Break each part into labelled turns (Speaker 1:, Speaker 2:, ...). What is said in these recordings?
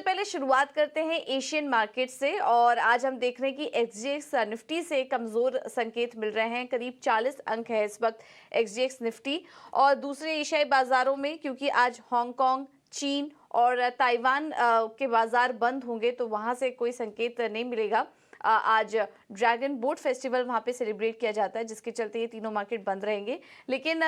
Speaker 1: पहले शुरुआत करते हैं एशियन मार्केट से और आज हम देख रहे हैं कि एक्सजीएक्स निफ्टी से कमजोर संकेत मिल रहे हैं। करीब 40 अंक है इस वक्त एक्सजीएक्स निफ्टी। और दूसरे एशियाई बाजारों में क्योंकि आज हांगकांग, चीन और ताइवान के बाजार बंद होंगे तो वहां से कोई संकेत नहीं मिलेगा। आज ड्रैगन बोट फेस्टिवल वहां पे सेलिब्रेट किया जाता है, जिसके चलते ये तीनों मार्केट बंद रहेंगे। लेकिन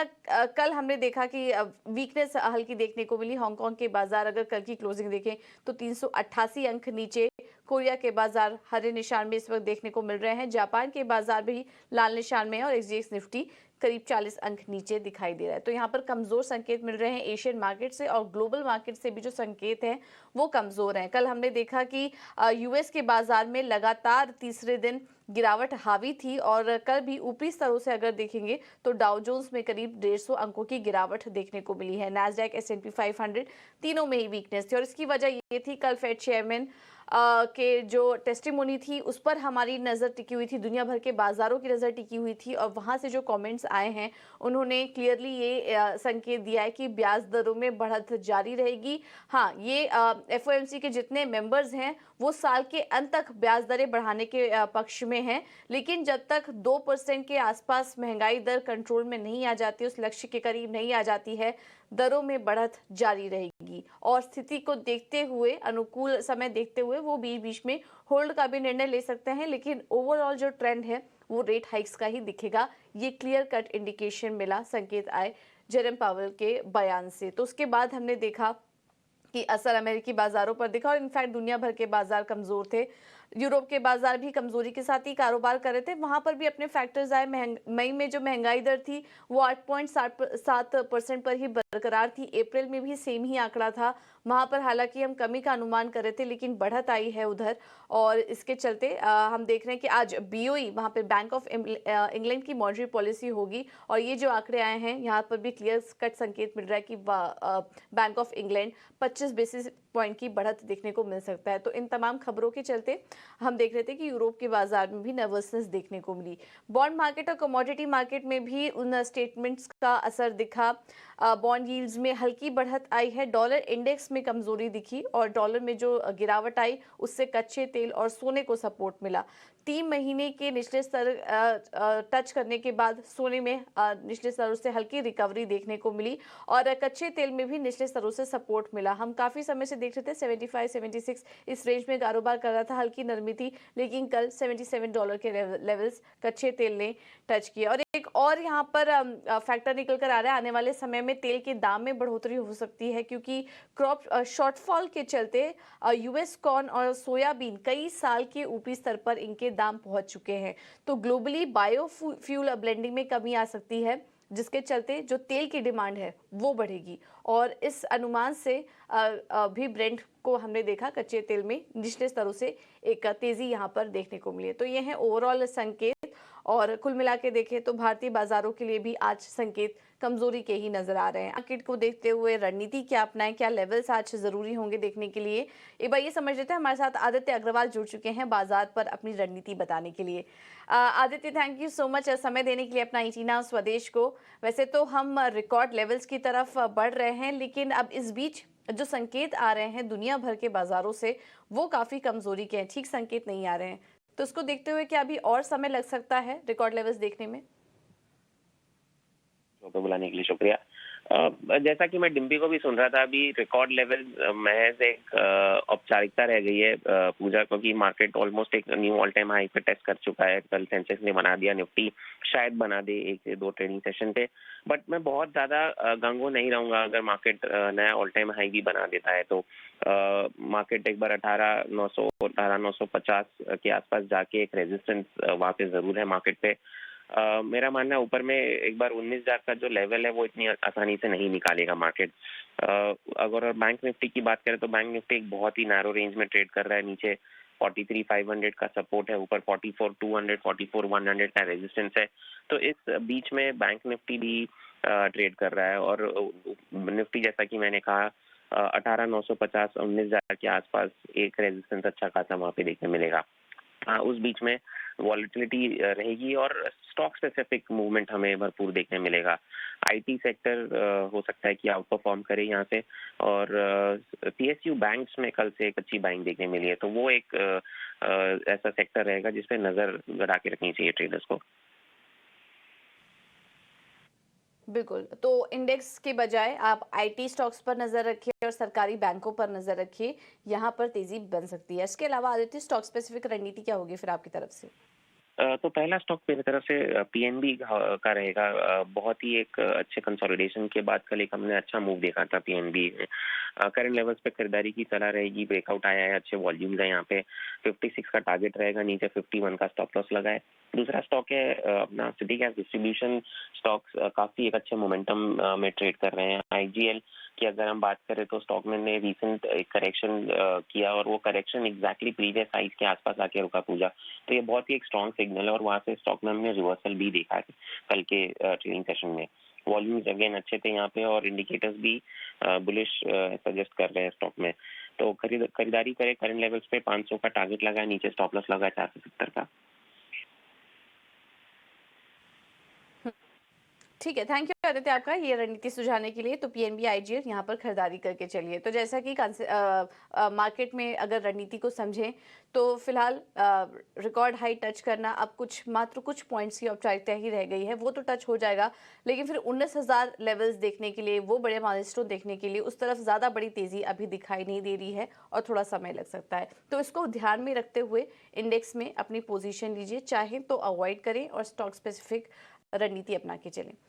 Speaker 1: कल हमने देखा कि वीकनेस हल्की देखने को मिली। हांगकांग के बाजार अगर कल की क्लोजिंग देखें तो 388 अंक नीचे। कोरिया के बाजार हरे निशान में इस वक्त देखने को मिल रहे हैं। जापान के बाजार भी लाल निशान में है और एक्सजीएक्स निफ्टी करीब 40 अंक नीचे दिखाई दे रहा है। तो यहाँ पर कमजोर संकेत मिल रहे हैं एशियन मार्केट से, और ग्लोबल मार्केट से भी जो संकेत हैं वो कमजोर हैं। कल हमने देखा कि यूएस के बाजार में लगातार तीसरे दिन गिरावट हावी थी और कल भी ऊपरी स्तरों से अगर देखेंगे तो डाउ जोन्स में करीब 150 अंकों की गिरावट देखने को मिली है। नैस्डैक, एस&पी 500 तीनों में ही वीकनेस थी और इसकी वजह ये थी कल फेड चेयरमैन के जो टेस्टिमोनी थी उस पर हमारी नज़र टिकी हुई थी, दुनिया भर के बाजारों की नज़र टिकी हुई थी और वहाँ से जो कमेंट्स आए हैं उन्होंने क्लियरली ये संकेत दिया है कि ब्याज दरों में बढ़त जारी रहेगी। हाँ, ये एफओएमसी के जितने मेंबर्स हैं वो साल के अंत तक ब्याज दरें बढ़ाने के पक्ष में हैं, लेकिन जब तक 2% के आसपास महंगाई दर कंट्रोल में नहीं आ जाती, उस लक्ष्य के करीब नहीं आ जाती है, दरों में बढ़त जारी रहेगी। और स्थिति को देखते हुए, अनुकूल समय देखते हुए वो बीच बीच में होल्ड का भी निर्णय ले सकते हैं, लेकिन ओवरऑल जो ट्रेंड है वो रेट हाइक्स का ही दिखेगा। ये क्लियर कट इंडिकेशन मिला, संकेत आए जेरम पावेल के बयान से। तो उसके बाद हमने देखा कि असर अमेरिकी बाजारों पर दिखा और इनफैक्ट दुनिया भर के बाजार कमजोर थे। यूरोप के बाजार भी कमजोरी के साथ ही कारोबार कर रहे थे, वहां पर भी अपने फैक्टर्स आए। मई में जो महंगाई दर थी वो 8.7% पर ही बरकरार थी। अप्रैल में भी सेम ही आंकड़ा था, वहां पर हालांकि हम कमी का अनुमान कर रहे थे लेकिन बढ़त आई है उधर। और इसके चलते हम देख रहे हैं कि आज बीओई, वहां पर बैंक ऑफ इंग्लैंड की मॉनेटरी पॉलिसी होगी और ये जो आंकड़े आए हैं यहाँ पर भी क्लियर कट संकेत मिल रहा है कि bank of England 25 basis point की बढ़त देखने को मिल सकता है। तो इन तमाम खबरों के चलते हम देख रहे थे कि यूरोप के बाजार में भी नर्वसनेस देखने को मिली। बॉन्ड मार्केट और कमोडिटी मार्केट में भी उन स्टेटमेंट्स का असर दिखा। बॉन्ड यील्ड्स में हल्की बढ़त आई है, डॉलर इंडेक्स में कमजोरी दिखी और डॉलर में जो गिरावट आई उससे कच्चे तेल और सोने को सपोर्ट मिला। 3 महीने के निचले स्तर टच करने के बाद सोने में निचले स्तरों से हल्की रिकवरी देखने को मिली और कच्चे तेल में भी निचले स्तरों से सपोर्ट मिला। हम काफी समय से देख रहे थे 75-76 इस रेंज में कारोबार कर रहा था, हल्की नरमी थी, लेकिन कल $77 के लेवल्स कच्चे तेल ने टच किया। और एक और यहाँ पर फैक्टर निकल कर आ रहा है, आने वाले समय में तेल के दाम में बढ़ोतरी हो सकती है क्योंकि क्रॉप शॉर्टफॉल के चलते यूएस कॉर्न और सोयाबीन कई साल के ऊपरी स्तर पर इनके दाम पहुंच चुके हैं। तो ग्लोबली बायोफ्यूल ब्लेंडिंग में कमी आ सकती है, जिसके चलते जो तेल की डिमांड है वो बढ़ेगी और इस अनुमान से भी ब्रेंट को हमने देखा कच्चे तेल में निचले स्तरों से एक तेजी यहाँ पर देखने को मिली है। तो ये है ओवरऑल संकेत और कुल मिला के देखें तो भारतीय बाजारों के लिए भी आज संकेत कमजोरी के ही नजर आ रहे हैं। मार्केट को देखते हुए रणनीति क्या अपनाएं, क्या लेवल्स आज जरूरी होंगे देखने के लिए, एक बार ये समझ लेते हैं। हमारे साथ आदित्य अग्रवाल जुड़ चुके हैं बाजार पर अपनी रणनीति बताने के लिए। Aditya, thank you so much समय देने के लिए अपना इटीना स्वदेश को। वैसे तो हम रिकॉर्ड लेवल्स की तरफ बढ़ रहे हैं, लेकिन अब इस बीच जो संकेत आ रहे हैं दुनिया भर के बाजारों से वो काफी कमजोरी के हैं, ठीक संकेत नहीं आ रहे हैं। तो इसको देखते हुए क्या अभी और समय लग सकता है रिकॉर्ड लेवल्स देखने में?
Speaker 2: तो बुलाने के लिए शुक्रिया। जैसा कि मैं डिम्पी को भी सुन रहा था, अभी रिकॉर्ड लेवल महज एक औपचारिकता रह गई है पूजा, क्योंकि मार्केट ऑलमोस्ट एक न्यू ऑल टाइम हाई पे टेस्ट कर चुका है। कल सेंसेक्स ने बना दिया, निफ्टी शायद बना दे 1 से 2 ट्रेडिंग सेशन पे, बट मैं बहुत ज्यादा गंगो नहीं रहूंगा अगर मार्केट नया ऑल टाइम हाई भी बना देता है तो। मार्केट एक बार 18,900 18,950 के आसपास जाके एक रेजिस्टेंस वहां पे जरूर है मार्केट पे। मेरा मानना है ऊपर में एक बार 19,000 का जो लेवल है वो इतनी आसानी से नहीं निकालेगा मार्केट। अगर बैंक निफ्टी की बात करें तो बैंक निफ्टी एक बहुत ही नैरो रेंज में ट्रेड कर रहा है। नीचे 43,500 का सपोर्ट है, ऊपर 44,200 44,100 का रेजिस्टेंस है। तो इस बीच में बैंक निफ्टी भी ट्रेड कर रहा है और निफ्टी जैसा कि मैंने कहा 18,950 19,000 के आसपास एक रेजिस्टेंस अच्छा खासा वहां पे देखने मिलेगा। उस बीच में वॉलेटिलिटी रहेगी और स्टॉक स्पेसिफिक मूवमेंट हमें भरपूर देखने मिलेगा। आईटी सेक्टर हो सकता है कि आउट परफॉर्म करे यहाँ से, और पीएसयू बैंक्स में कल से एक अच्छी बाइंग देखने मिली है, तो वो एक ऐसा सेक्टर रहेगा जिस पे नजर गड़ा के रखनी चाहिए ट्रेडर्स को।
Speaker 1: बिल्कुल, तो इंडेक्स के बजाय आप आईटी स्टॉक्स पर नज़र रखिए और सरकारी बैंकों पर नज़र रखिए, यहाँ पर तेज़ी बन सकती है। इसके अलावा आदित्य, स्टॉक स्पेसिफिक रणनीति क्या होगी फिर आपकी तरफ से?
Speaker 2: तो पहला स्टॉक मेरी तरफ से पीएनबी का रहेगा। बहुत ही एक अच्छे कंसोलिडेशन के बाद कल एक हमने अच्छा मूव देखा था पीएनबी में। करंट लेवल्स पे खरीदारी की सलाह रहेगी, ब्रेकआउट आया है, अच्छे वॉल्यूम्स है यहाँ पे। 56 का टारगेट रहेगा, नीचे 51 का स्टॉप लॉस लगा है। दूसरा स्टॉक है अपना सिटी गैस डिस्ट्रीब्यूशन स्टॉक्स, काफी एक अच्छे मोमेंटम में ट्रेड कर रहे हैं। आईजीएल की अगर हम बात करें तो स्टॉक ने रिसेंट एक करेक्शन किया, और वो करेक्शन एग्जैक्टली प्रीवियस हाइज के आसपास आके रुका पूजा। तो ये बहुत ही एक स्ट्रॉन्ग सिग्नल है, और वहाँ से स्टॉक में हमने रिवर्सल भी देखा है कल के ट्रेडिंग सेशन में। वॉल्यूम्स अगेन अच्छे थे यहाँ पे, और इंडिकेटर्स भी बुलिश सजेस्ट कर रहे हैं स्टॉक में। तो खरीदारी करें, करंट लेवल्स पे 500 का टारगेट लगा है, नीचे स्टॉप लॉस लगा है 470 का।
Speaker 1: ठीक है, थैंक यू आदित्य आपका ये रणनीति सुझाने के लिए। तो पीएनबी आईजीएल यहाँ पर खरीदारी करके चलिए। तो जैसा कि मार्केट में अगर रणनीति को समझें तो फिलहाल रिकॉर्ड हाई टच करना अब मात्र कुछ पॉइंट्स की औपचारिकता ही रह गई है, वो तो टच हो जाएगा, लेकिन फिर 19,000 लेवल्स देखने के लिए, वो बड़े माइलस्टोन देखने के लिए उस तरफ ज़्यादा बड़ी तेज़ी अभी दिखाई नहीं दे रही है और थोड़ा समय लग सकता है। तो इसको ध्यान में रखते हुए इंडेक्स में अपनी पोजीशन लीजिए, चाहे तो अवॉइड करें और स्टॉक स्पेसिफिक रणनीति अपना के चलें।